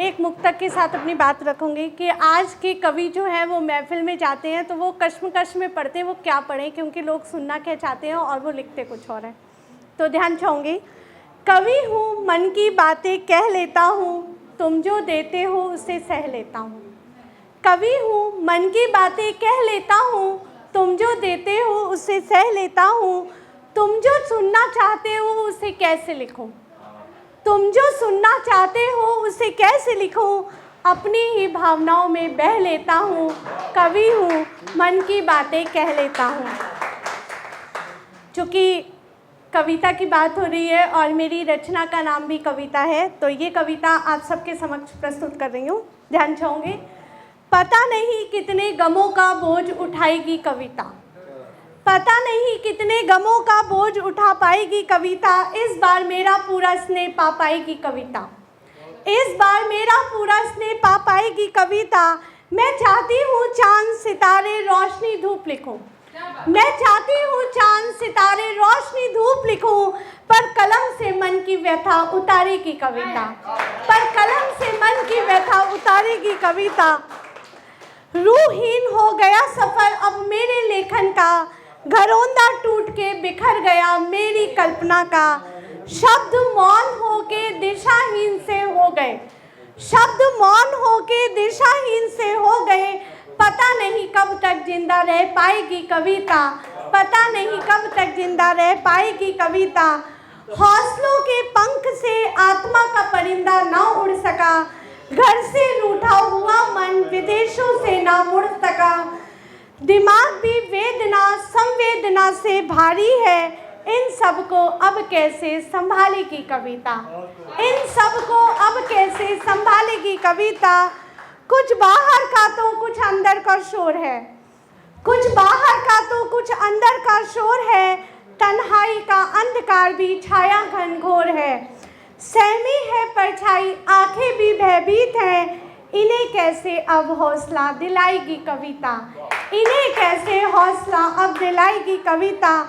एक मुक्तक के साथ अपनी बात रखूंगी कि आज के कवि जो हैं वो महफिल में जाते हैं तो वो कश्मकश में पढ़ते हैं वो क्या पढ़ें, क्योंकि लोग सुनना क्या चाहते हैं और वो लिखते कुछ और है। तो ध्यान चाहूँगी, कवि हूँ मन की बातें कह लेता हूँ, तुम जो देते हो उसे सह लेता हूँ। कवि हूँ मन की बातें कह लेता हूँ, तुम जो देते हो उसे सह लेता हूँ। तुम जो सुनना चाहते हो उसे कैसे लिखूं, तुम जो सुनना चाहते हो उसे कैसे लिखूं, अपनी ही भावनाओं में बह लेता हूँ। कवि हूँ मन की बातें कह लेता हूँ। चूँकि कविता की बात हो रही है और मेरी रचना का नाम भी कविता है, तो ये कविता आप सबके समक्ष प्रस्तुत कर रही हूँ। ध्यान चाहूँगी। पता नहीं कितने गमों का बोझ उठाएगी कविता, पता नहीं कितने गमों का बोझ उठा पाएगी कविता। इस बार मेरा पूरा स्नेह पा पाएगी कविता, इस बार मेरा पूरा स्नेह पा पाएगी कविता। मैं चाहती हूँ चांद सितारे रोशनी धूप लिखूं, मैं चाहती हूँ चांद सितारे रोशनी धूप लिखूं, पर कलम से मन की व्यथा उतारेगी कविता, पर कलम से मन की व्यथा उतारेगी कविता। रूहहीन हो गया सफ़र अब मेरे लेखन का, घरौंदा टूट के बिखर गया मेरी कल्पना का। शब्द मौन हो के दिशाहीन से हो गए, शब्द मौन हो के दिशाहीन से हो गए। पता नहीं कब तक जिंदा रह पाएगी कविता, पता नहीं कब तक जिंदा रह पाएगी कविता। हौसलों के पंख से आत्मा का परिंदा ना उड़ सका, घर से रूठा हुआ मन विदेशों से ना मुड़ सका। दिमाग भी वेदना संवेदना से भारी है, इन सब को अब कैसे संभालेगी कविता, इन सब को अब कैसे संभालेगी कविता। कुछ बाहर का तो कुछ अंदर का शोर है, कुछ बाहर का तो कुछ अंदर का शोर है। तन्हाई का अंधकार भी छाया घनघोर है, सहमी है परछाई आंखें भी भयभीत हैं। इन्हें कैसे अब हौसला दिलाएगी कविता, इन्हें कैसे हौसला अब दिलाएगी कविता।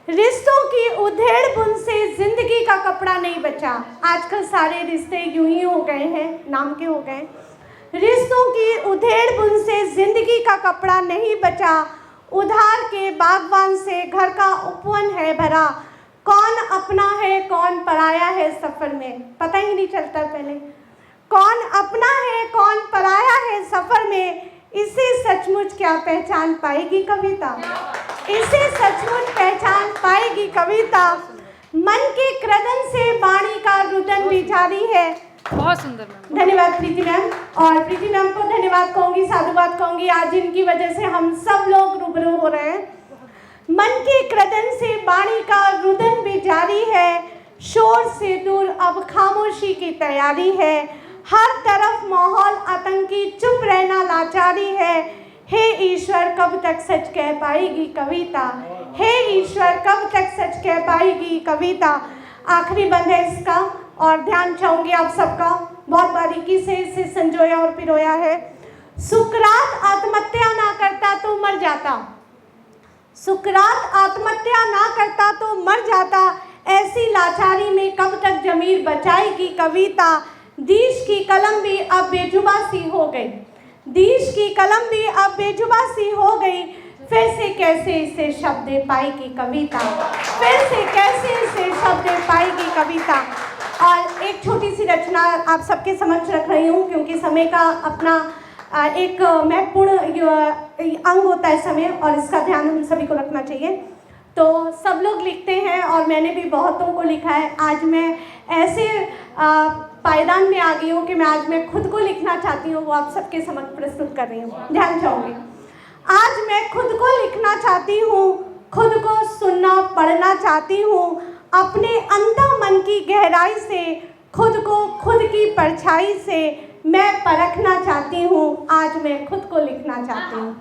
रिश्तों की उधेड़ बुन से जिंदगी का कपड़ा नहीं बचा, आजकल सारे रिश्ते यूं ही हो गए हैं, नाम के हो गए। रिश्तों की उधेड़ बुन से जिंदगी का कपड़ा नहीं बचा, उधार के बागवान से घर का उपवन है भरा। कौन अपना है कौन पराया है सफ़र में, पता ही नहीं चलता पहले, कौन अपना है कौन पराया है सफ़र में। इसे सचमुच क्या पहचान पाएगी कविता, इसे सचमुच पहचान पाएगी कविता। मन के क्रदन से वाणी का रुदन भी जारी है। बहुत सुंदर मैम, धन्यवाद प्रीति मैम। और प्रीति मैम को धन्यवाद कहूँगी, साधुवाद कहूँगी, आज इनकी वजह से हम सब लोग रूबरू हो रहे हैं। मन के क्रदन से वाणी का रुदन भी जारी है, शोर से दूर अब खामोशी की तैयारी है। हर तरफ माहौल आतंकी, चुप रहना लाचारी है। हे ईश्वर कब तक सच कह पाएगी कविता, हे ईश्वर कब तक सच कह पाएगी कविता। आखिरी बंद है इसका और ध्यान चाहूँगी आप सबका, बहुत बारीकी से इसे संजोया और पिरोया है। सुकरात आत्महत्या ना करता तो मर जाता, सुकरात आत्महत्या ना करता तो मर जाता। ऐसी लाचारी में कब तक जमीर बचाएगी कविता। देश की कलम भी अब बेजुबा सी हो गई, देश की कलम भी अब बेजुबा सी हो गई। फिर से कैसे इसे शब्द दे पाएगी कविता, फिर से कैसे इसे शब्द दे पाएगी कविता। और एक छोटी सी रचना आप सबके समक्ष रख रही हूँ, क्योंकि समय का अपना एक महत्वपूर्ण अंग होता है समय, और इसका ध्यान हम सभी को रखना चाहिए। तो सब लोग लिखते हैं और मैंने भी बहुतों को लिखा है। आज मैं ऐसे पायदान में आ गई हूँ कि आज मैं खुद को लिखना चाहती हूँ, वो आप सबके समक्ष प्रस्तुत कर रही हूँ। ध्यान चाहूँगी। आज मैं खुद को लिखना चाहती हूँ, खुद को सुनना पढ़ना चाहती हूँ। अपने अंतः मन की गहराई से खुद को खुद की परछाई से मैं परखना चाहती हूँ। आज मैं खुद को लिखना चाहती हूँ।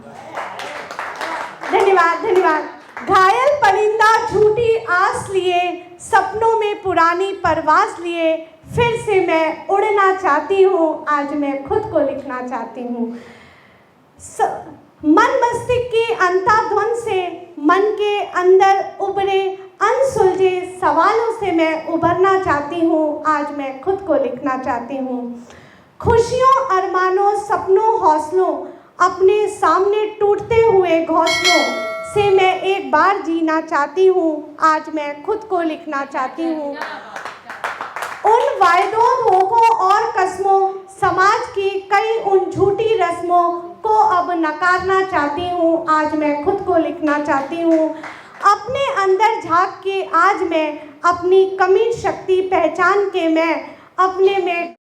धन्यवाद धन्यवाद। घायल परिंदा झूठी आस लिए, सपनों में पुरानी परवास लिए। फिर से मैं उड़ना चाहती हूँ, आज मैं खुद को लिखना चाहती हूँ। मन मस्तिष्क की अंतर्ध्वनि से मन के अंदर उभरे अनसुलझे सवालों से मैं उभरना चाहती हूँ। आज मैं खुद को लिखना चाहती हूँ। खुशियों अरमानों सपनों हौसलों अपने सामने टूटते हुए घोंसलों से मैं एक बार जीना चाहती हूँ, आज मैं खुद को लिखना चाहती हूँ। उन वायदों धोखों और कस्मों समाज की कई उन झूठी रस्मों को अब नकारना चाहती हूँ, आज मैं खुद को लिखना चाहती हूँ। अपने अंदर झांक के आज मैं अपनी कमी शक्ति पहचान के मैं अपने में